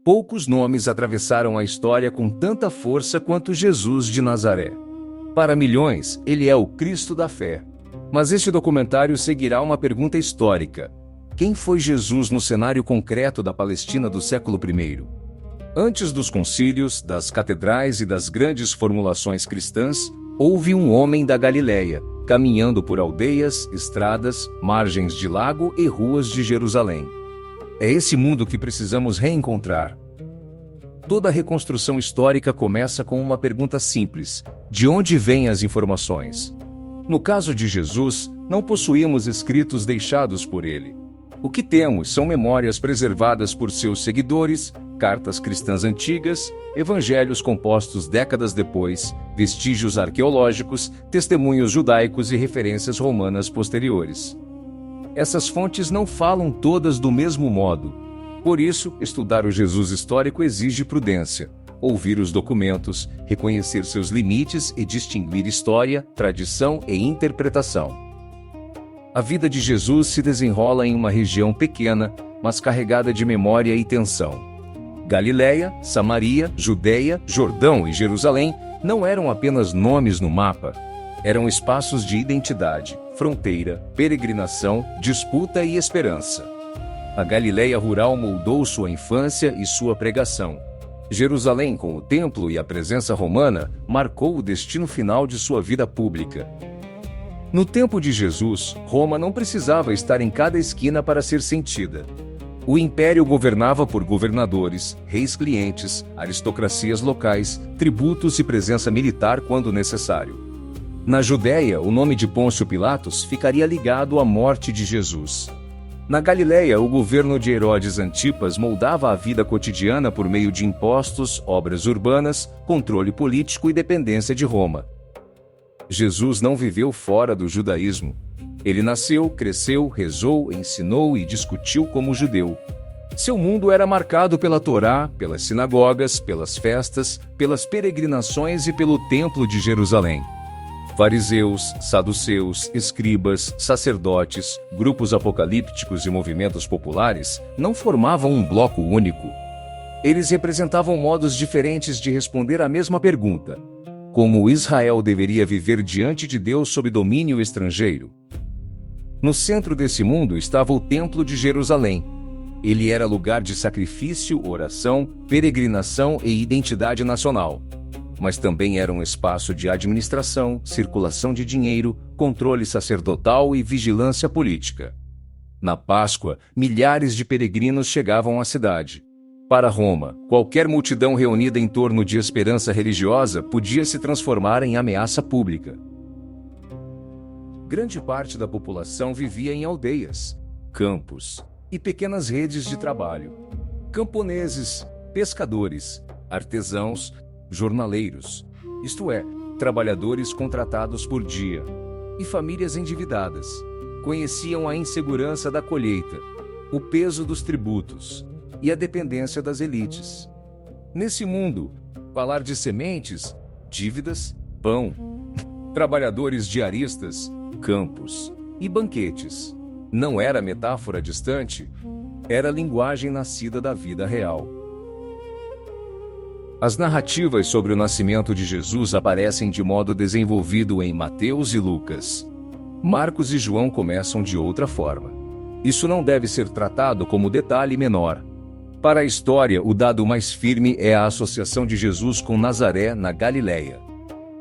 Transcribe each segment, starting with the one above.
Poucos nomes atravessaram a história com tanta força quanto Jesus de Nazaré. Para milhões, ele é o Cristo da fé. Mas este documentário seguirá uma pergunta histórica: quem foi Jesus no cenário concreto da Palestina do século I? Antes dos concílios, das catedrais e das grandes formulações cristãs, houve um homem da Galileia, caminhando por aldeias, estradas, margens de lago e ruas de Jerusalém. É esse mundo que precisamos reencontrar. Toda reconstrução histórica começa com uma pergunta simples: de onde vêm as informações? No caso de Jesus, não possuímos escritos deixados por ele. O que temos são memórias preservadas por seus seguidores, cartas cristãs antigas, evangelhos compostos décadas depois, vestígios arqueológicos, testemunhos judaicos e referências romanas posteriores. Essas fontes não falam todas do mesmo modo. Por isso, estudar o Jesus histórico exige prudência. Ouvir os documentos, reconhecer seus limites e distinguir história, tradição e interpretação. A vida de Jesus se desenrola em uma região pequena, mas carregada de memória e tensão. Galileia, Samaria, Judeia, Jordão e Jerusalém não eram apenas nomes no mapa. Eram espaços de identidade, fronteira, peregrinação, disputa e esperança. A Galileia rural moldou sua infância e sua pregação. Jerusalém, com o templo e a presença romana, marcou o destino final de sua vida pública. No tempo de Jesus, Roma não precisava estar em cada esquina para ser sentida. O império governava por governadores, reis clientes, aristocracias locais, tributos e presença militar quando necessário. Na Judéia, o nome de Pôncio Pilatos ficaria ligado à morte de Jesus. Na Galileia, o governo de Herodes Antipas moldava a vida cotidiana por meio de impostos, obras urbanas, controle político e dependência de Roma. Jesus não viveu fora do judaísmo. Ele nasceu, cresceu, rezou, ensinou e discutiu como judeu. Seu mundo era marcado pela Torá, pelas sinagogas, pelas festas, pelas peregrinações e pelo Templo de Jerusalém. Fariseus, saduceus, escribas, sacerdotes, grupos apocalípticos e movimentos populares não formavam um bloco único. Eles representavam modos diferentes de responder à mesma pergunta: como Israel deveria viver diante de Deus sob domínio estrangeiro? No centro desse mundo estava o Templo de Jerusalém. Ele era lugar de sacrifício, oração, peregrinação e identidade nacional. Mas também era um espaço de administração, circulação de dinheiro, controle sacerdotal e vigilância política. Na Páscoa, milhares de peregrinos chegavam à cidade. Para Roma, qualquer multidão reunida em torno de esperança religiosa podia se transformar em ameaça pública. Grande parte da população vivia em aldeias, campos e pequenas redes de trabalho. Camponeses, pescadores, artesãos, jornaleiros, isto é, trabalhadores contratados por dia, e famílias endividadas, conheciam a insegurança da colheita, o peso dos tributos e a dependência das elites. Nesse mundo, falar de sementes, dívidas, pão, trabalhadores diaristas, campos e banquetes não era metáfora distante, era linguagem nascida da vida real. As narrativas sobre o nascimento de Jesus aparecem de modo desenvolvido em Mateus e Lucas. Marcos e João começam de outra forma. Isso não deve ser tratado como detalhe menor. Para a história, o dado mais firme é a associação de Jesus com Nazaré, na Galileia.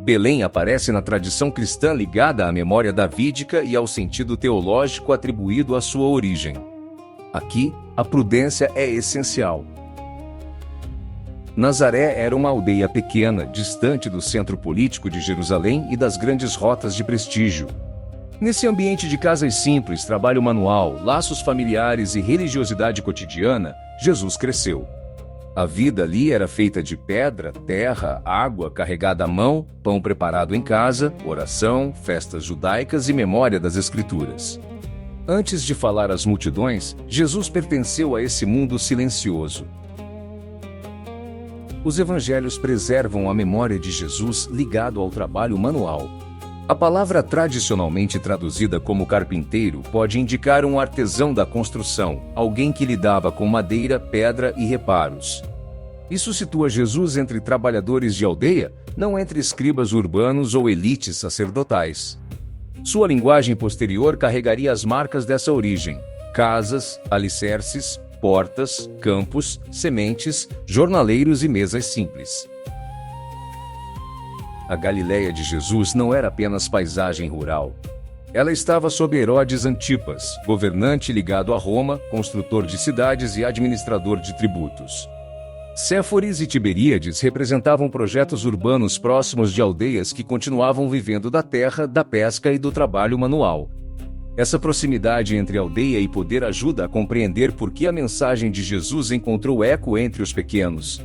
Belém aparece na tradição cristã ligada à memória davídica e ao sentido teológico atribuído à sua origem. Aqui, a prudência é essencial. Nazaré era uma aldeia pequena, distante do centro político de Jerusalém e das grandes rotas de prestígio. Nesse ambiente de casas simples, trabalho manual, laços familiares e religiosidade cotidiana, Jesus cresceu. A vida ali era feita de pedra, terra, água carregada à mão, pão preparado em casa, oração, festas judaicas e memória das Escrituras. Antes de falar às multidões, Jesus pertenceu a esse mundo silencioso. Os evangelhos preservam a memória de Jesus ligado ao trabalho manual. A palavra tradicionalmente traduzida como carpinteiro pode indicar um artesão da construção, alguém que lidava com madeira, pedra e reparos. Isso situa Jesus entre trabalhadores de aldeia, não entre escribas urbanos ou elites sacerdotais. Sua linguagem posterior carregaria as marcas dessa origem: casas, alicerces, portas, campos, sementes, jornaleiros e mesas simples. A Galileia de Jesus não era apenas paisagem rural. Ela estava sob Herodes Antipas, governante ligado a Roma, construtor de cidades e administrador de tributos. Séforis e Tiberíades representavam projetos urbanos próximos de aldeias que continuavam vivendo da terra, da pesca e do trabalho manual. Essa proximidade entre aldeia e poder ajuda a compreender por que a mensagem de Jesus encontrou eco entre os pequenos.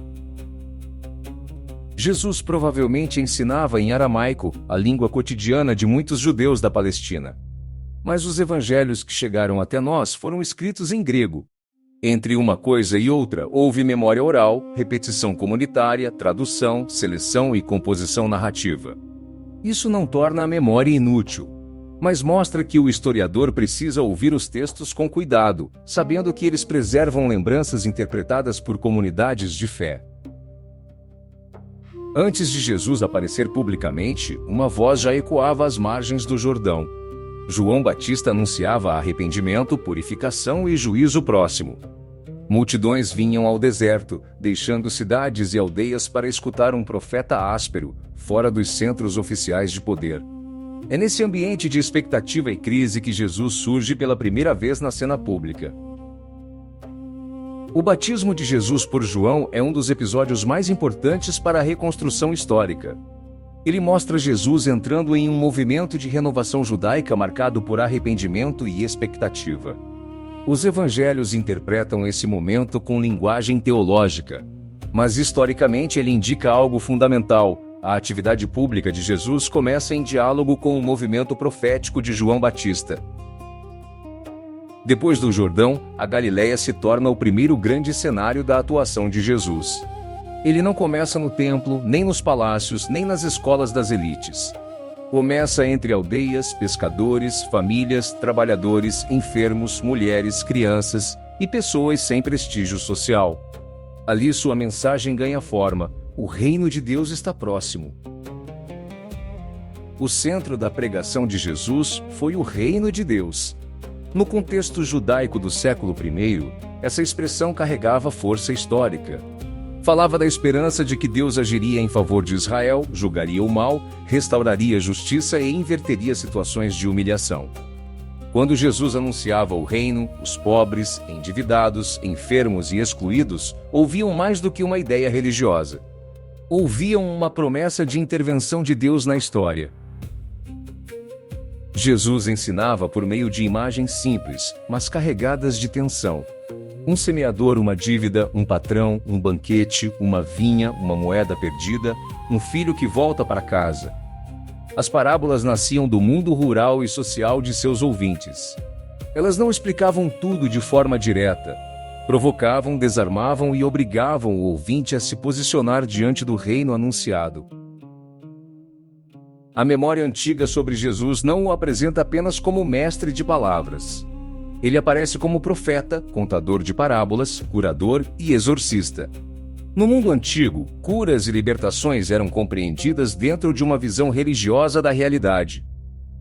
Jesus provavelmente ensinava em aramaico, a língua cotidiana de muitos judeus da Palestina. Mas os evangelhos que chegaram até nós foram escritos em grego. Entre uma coisa e outra, houve memória oral, repetição comunitária, tradução, seleção e composição narrativa. Isso não torna a memória inútil, mas mostra que o historiador precisa ouvir os textos com cuidado, sabendo que eles preservam lembranças interpretadas por comunidades de fé. Antes de Jesus aparecer publicamente, uma voz já ecoava às margens do Jordão. João Batista anunciava arrependimento, purificação e juízo próximo. Multidões vinham ao deserto, deixando cidades e aldeias para escutar um profeta áspero, fora dos centros oficiais de poder. É nesse ambiente de expectativa e crise que Jesus surge pela primeira vez na cena pública. O batismo de Jesus por João é um dos episódios mais importantes para a reconstrução histórica. Ele mostra Jesus entrando em um movimento de renovação judaica marcado por arrependimento e expectativa. Os evangelhos interpretam esse momento com linguagem teológica, mas historicamente ele indica algo fundamental. A atividade pública de Jesus começa em diálogo com o movimento profético de João Batista. Depois do Jordão, a Galileia se torna o primeiro grande cenário da atuação de Jesus. Ele não começa no templo, nem nos palácios, nem nas escolas das elites. Começa entre aldeias, pescadores, famílias, trabalhadores, enfermos, mulheres, crianças e pessoas sem prestígio social. Ali sua mensagem ganha forma: o reino de Deus está próximo. O centro da pregação de Jesus foi o reino de Deus. No contexto judaico do século I, essa expressão carregava força histórica. Falava da esperança de que Deus agiria em favor de Israel, julgaria o mal, restauraria a justiça e inverteria situações de humilhação. Quando Jesus anunciava o reino, os pobres, endividados, enfermos e excluídos ouviam mais do que uma ideia religiosa. Ouviam uma promessa de intervenção de Deus na história. Jesus ensinava por meio de imagens simples, mas carregadas de tensão. Um semeador, uma dívida, um patrão, um banquete, uma vinha, uma moeda perdida, um filho que volta para casa. As parábolas nasciam do mundo rural e social de seus ouvintes. Elas não explicavam tudo de forma direta. Provocavam, desarmavam e obrigavam o ouvinte a se posicionar diante do reino anunciado. A memória antiga sobre Jesus não o apresenta apenas como mestre de palavras. Ele aparece como profeta, contador de parábolas, curador e exorcista. No mundo antigo, curas e libertações eram compreendidas dentro de uma visão religiosa da realidade.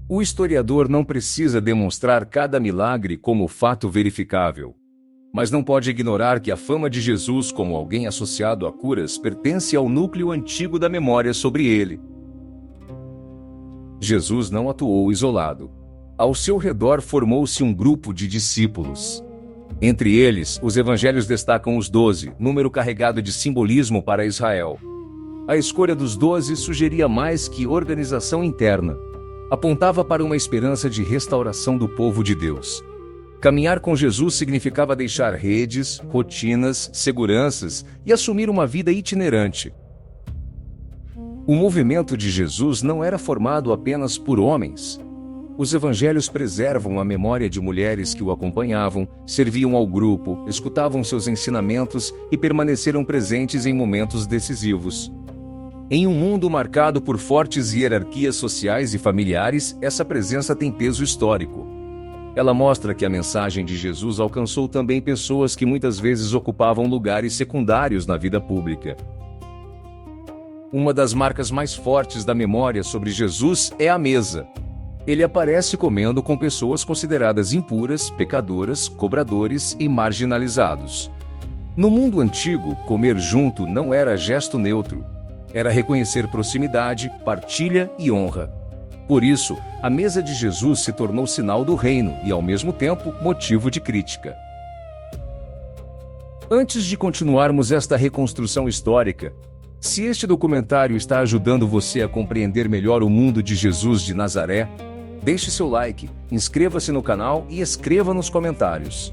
O historiador não precisa demonstrar cada milagre como fato verificável. Mas não pode ignorar que a fama de Jesus como alguém associado a curas pertence ao núcleo antigo da memória sobre ele. Jesus não atuou isolado. Ao seu redor formou-se um grupo de discípulos. Entre eles, os evangelhos destacam os 12, número carregado de simbolismo para Israel. A escolha dos 12 sugeria mais que organização interna. Apontava para uma esperança de restauração do povo de Deus. Caminhar com Jesus significava deixar redes, rotinas, seguranças e assumir uma vida itinerante. O movimento de Jesus não era formado apenas por homens. Os evangelhos preservam a memória de mulheres que o acompanhavam, serviam ao grupo, escutavam seus ensinamentos e permaneceram presentes em momentos decisivos. Em um mundo marcado por fortes hierarquias sociais e familiares, essa presença tem peso histórico. Ela mostra que a mensagem de Jesus alcançou também pessoas que muitas vezes ocupavam lugares secundários na vida pública. Uma das marcas mais fortes da memória sobre Jesus é a mesa. Ele aparece comendo com pessoas consideradas impuras, pecadoras, cobradores e marginalizados. No mundo antigo, comer junto não era gesto neutro. Era reconhecer proximidade, partilha e honra. Por isso, a mesa de Jesus se tornou sinal do reino e, ao mesmo tempo, motivo de crítica. Antes de continuarmos esta reconstrução histórica, se este documentário está ajudando você a compreender melhor o mundo de Jesus de Nazaré, deixe seu like, inscreva-se no canal e escreva nos comentários.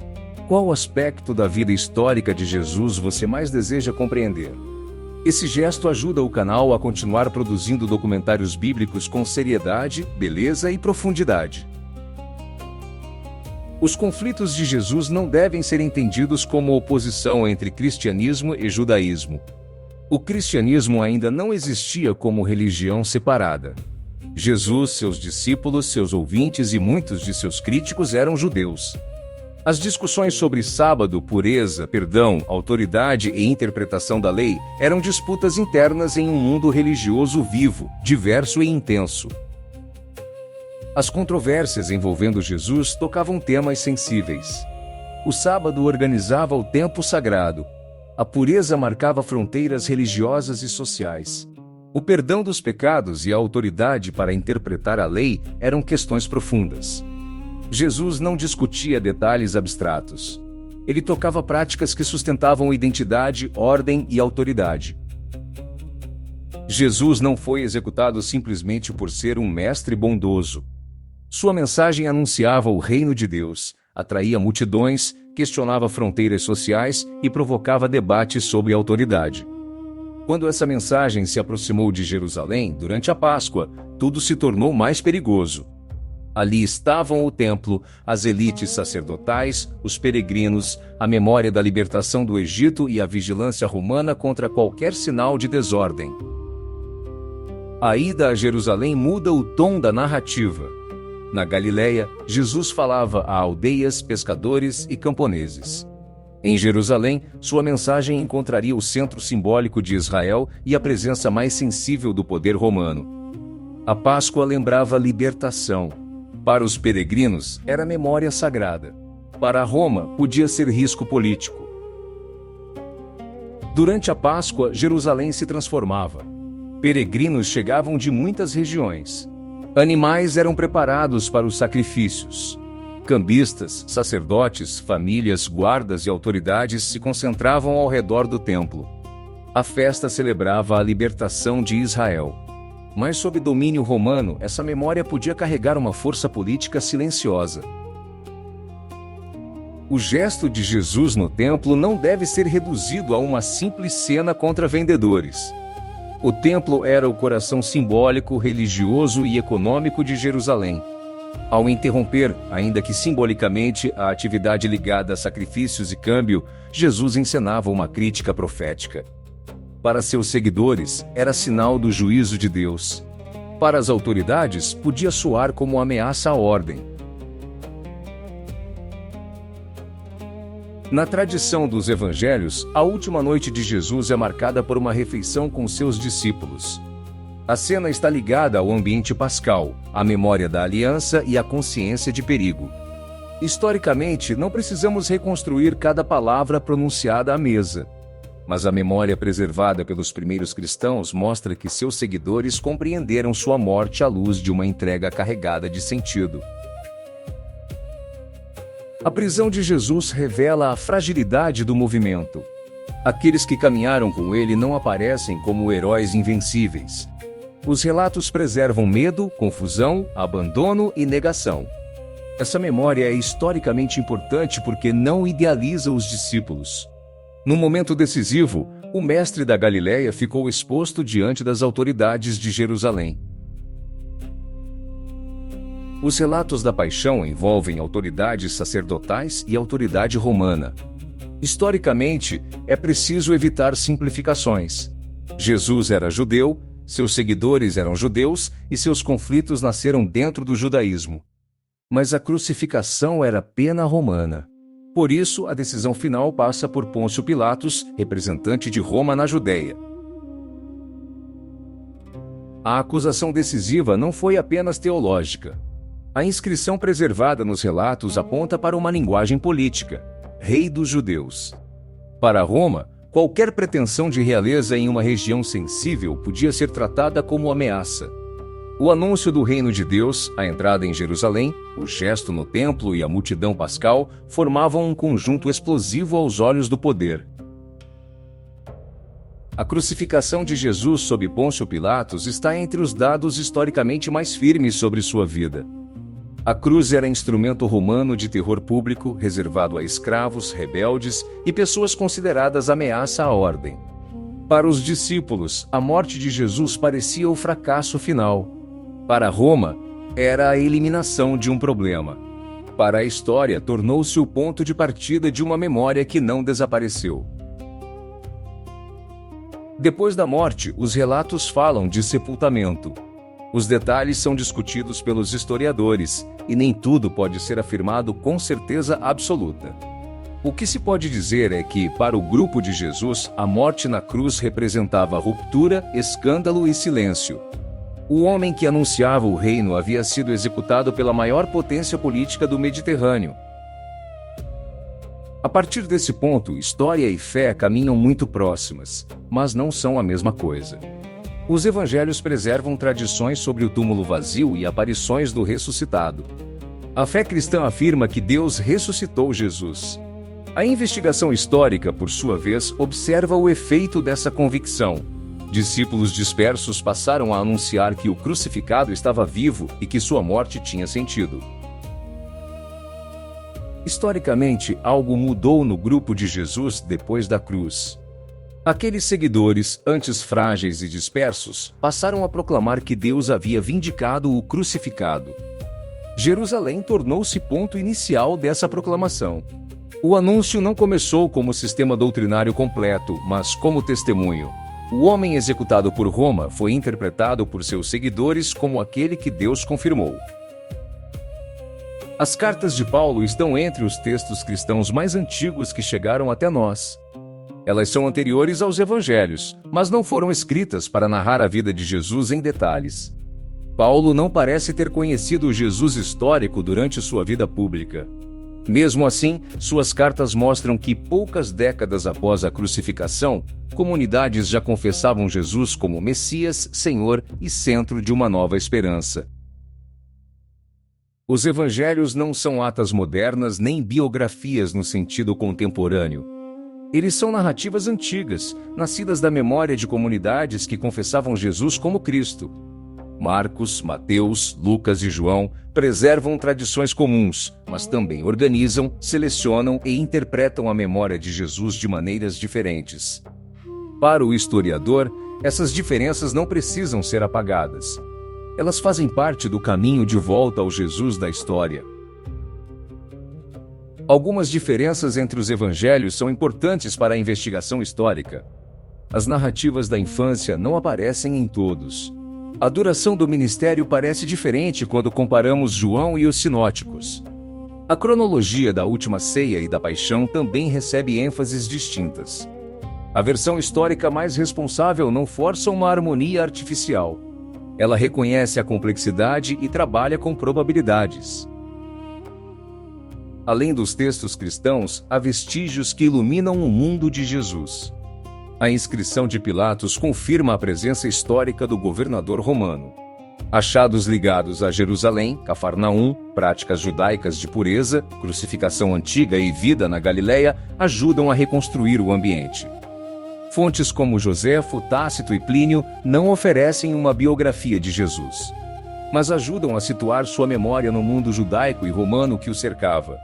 Qual aspecto da vida histórica de Jesus você mais deseja compreender? Esse gesto ajuda o canal a continuar produzindo documentários bíblicos com seriedade, beleza e profundidade. Os conflitos de Jesus não devem ser entendidos como oposição entre cristianismo e judaísmo. O cristianismo ainda não existia como religião separada. Jesus, seus discípulos, seus ouvintes e muitos de seus críticos eram judeus. As discussões sobre sábado, pureza, perdão, autoridade e interpretação da lei eram disputas internas em um mundo religioso vivo, diverso e intenso. As controvérsias envolvendo Jesus tocavam temas sensíveis. O sábado organizava o tempo sagrado. A pureza marcava fronteiras religiosas e sociais. O perdão dos pecados e a autoridade para interpretar a lei eram questões profundas. Jesus não discutia detalhes abstratos. Ele tocava práticas que sustentavam identidade, ordem e autoridade. Jesus não foi executado simplesmente por ser um mestre bondoso. Sua mensagem anunciava o reino de Deus, atraía multidões, questionava fronteiras sociais e provocava debates sobre autoridade. Quando essa mensagem se aproximou de Jerusalém durante a Páscoa, tudo se tornou mais perigoso. Ali estavam o templo, as elites sacerdotais, os peregrinos, a memória da libertação do Egito e a vigilância romana contra qualquer sinal de desordem. A ida a Jerusalém muda o tom da narrativa. Na Galileia, Jesus falava a aldeias, pescadores e camponeses. Em Jerusalém, sua mensagem encontraria o centro simbólico de Israel e a presença mais sensível do poder romano. A Páscoa lembrava libertação. Para os peregrinos, era memória sagrada. Para Roma, podia ser risco político. Durante a Páscoa, Jerusalém se transformava. Peregrinos chegavam de muitas regiões. Animais eram preparados para os sacrifícios. Cambistas, sacerdotes, famílias, guardas e autoridades se concentravam ao redor do templo. A festa celebrava a libertação de Israel. Mas sob domínio romano, essa memória podia carregar uma força política silenciosa. O gesto de Jesus no templo não deve ser reduzido a uma simples cena contra vendedores. O templo era o coração simbólico, religioso e econômico de Jerusalém. Ao interromper, ainda que simbolicamente, a atividade ligada a sacrifícios e câmbio, Jesus encenava uma crítica profética. Para seus seguidores, era sinal do juízo de Deus. Para as autoridades, podia soar como ameaça à ordem. Na tradição dos evangelhos, a última noite de Jesus é marcada por uma refeição com seus discípulos. A cena está ligada ao ambiente pascal, à memória da aliança e à consciência de perigo. Historicamente, não precisamos reconstruir cada palavra pronunciada à mesa. Mas a memória preservada pelos primeiros cristãos mostra que seus seguidores compreenderam sua morte à luz de uma entrega carregada de sentido. A prisão de Jesus revela a fragilidade do movimento. Aqueles que caminharam com ele não aparecem como heróis invencíveis. Os relatos preservam medo, confusão, abandono e negação. Essa memória é historicamente importante porque não idealiza os discípulos. No momento decisivo, o mestre da Galileia ficou exposto diante das autoridades de Jerusalém. Os relatos da paixão envolvem autoridades sacerdotais e autoridade romana. Historicamente, é preciso evitar simplificações. Jesus era judeu, seus seguidores eram judeus e seus conflitos nasceram dentro do judaísmo. Mas a crucificação era pena romana. Por isso, a decisão final passa por Pôncio Pilatos, representante de Roma na Judéia. A acusação decisiva não foi apenas teológica. A inscrição preservada nos relatos aponta para uma linguagem política: Rei dos Judeus. Para Roma, qualquer pretensão de realeza em uma região sensível podia ser tratada como ameaça. O anúncio do reino de Deus, a entrada em Jerusalém, o gesto no templo e a multidão pascal formavam um conjunto explosivo aos olhos do poder. A crucificação de Jesus sob Pôncio Pilatos está entre os dados historicamente mais firmes sobre sua vida. A cruz era instrumento romano de terror público, reservado a escravos, rebeldes e pessoas consideradas ameaça à ordem. Para os discípulos, a morte de Jesus parecia o fracasso final. Para Roma, era a eliminação de um problema. Para a história, tornou-se o ponto de partida de uma memória que não desapareceu. Depois da morte, os relatos falam de sepultamento. Os detalhes são discutidos pelos historiadores, e nem tudo pode ser afirmado com certeza absoluta. O que se pode dizer é que, para o grupo de Jesus, a morte na cruz representava ruptura, escândalo e silêncio. O homem que anunciava o reino havia sido executado pela maior potência política do Mediterrâneo. A partir desse ponto, história e fé caminham muito próximas, mas não são a mesma coisa. Os evangelhos preservam tradições sobre o túmulo vazio e aparições do ressuscitado. A fé cristã afirma que Deus ressuscitou Jesus. A investigação histórica, por sua vez, observa o efeito dessa convicção. Discípulos dispersos passaram a anunciar que o crucificado estava vivo e que sua morte tinha sentido. Historicamente, algo mudou no grupo de Jesus depois da cruz. Aqueles seguidores, antes frágeis e dispersos, passaram a proclamar que Deus havia vindicado o crucificado. Jerusalém tornou-se ponto inicial dessa proclamação. O anúncio não começou como sistema doutrinário completo, mas como testemunho. O homem executado por Roma foi interpretado por seus seguidores como aquele que Deus confirmou. As cartas de Paulo estão entre os textos cristãos mais antigos que chegaram até nós. Elas são anteriores aos evangelhos, mas não foram escritas para narrar a vida de Jesus em detalhes. Paulo não parece ter conhecido o Jesus histórico durante sua vida pública. Mesmo assim, suas cartas mostram que poucas décadas após a crucificação, comunidades já confessavam Jesus como Messias, Senhor e centro de uma nova esperança. Os evangelhos não são atas modernas nem biografias no sentido contemporâneo. Eles são narrativas antigas, nascidas da memória de comunidades que confessavam Jesus como Cristo. Marcos, Mateus, Lucas e João preservam tradições comuns, mas também organizam, selecionam e interpretam a memória de Jesus de maneiras diferentes. Para o historiador, essas diferenças não precisam ser apagadas. Elas fazem parte do caminho de volta ao Jesus da história. Algumas diferenças entre os evangelhos são importantes para a investigação histórica. As narrativas da infância não aparecem em todos. A duração do ministério parece diferente quando comparamos João e os sinóticos. A cronologia da última ceia e da paixão também recebe ênfases distintas. A versão histórica mais responsável não força uma harmonia artificial. Ela reconhece a complexidade e trabalha com probabilidades. Além dos textos cristãos, há vestígios que iluminam o mundo de Jesus. A inscrição de Pilatos confirma a presença histórica do governador romano. Achados ligados a Jerusalém, Cafarnaum, práticas judaicas de pureza, crucificação antiga e vida na Galileia ajudam a reconstruir o ambiente. Fontes como Joséfo, Tácito e Plínio não oferecem uma biografia de Jesus, mas ajudam a situar sua memória no mundo judaico e romano que o cercava.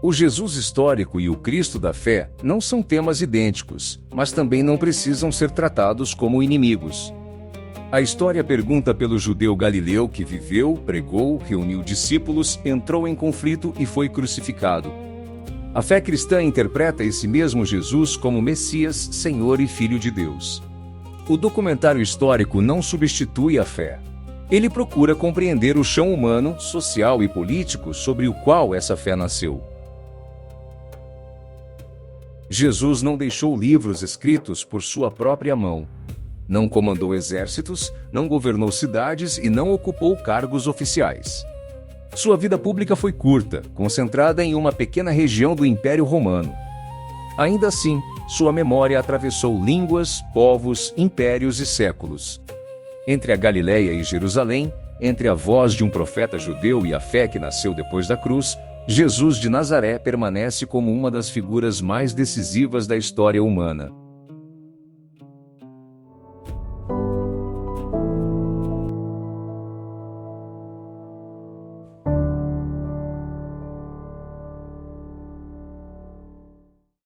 O Jesus histórico e o Cristo da fé não são temas idênticos, mas também não precisam ser tratados como inimigos. A história pergunta pelo judeu galileu que viveu, pregou, reuniu discípulos, entrou em conflito e foi crucificado. A fé cristã interpreta esse mesmo Jesus como Messias, Senhor e Filho de Deus. O documentário histórico não substitui a fé. Ele procura compreender o chão humano, social e político sobre o qual essa fé nasceu. Jesus não deixou livros escritos por sua própria mão. Não comandou exércitos, não governou cidades e não ocupou cargos oficiais. Sua vida pública foi curta, concentrada em uma pequena região do Império Romano. Ainda assim, sua memória atravessou línguas, povos, impérios e séculos. Entre a Galileia e Jerusalém, entre a voz de um profeta judeu e a fé que nasceu depois da cruz, Jesus de Nazaré permanece como uma das figuras mais decisivas da história humana.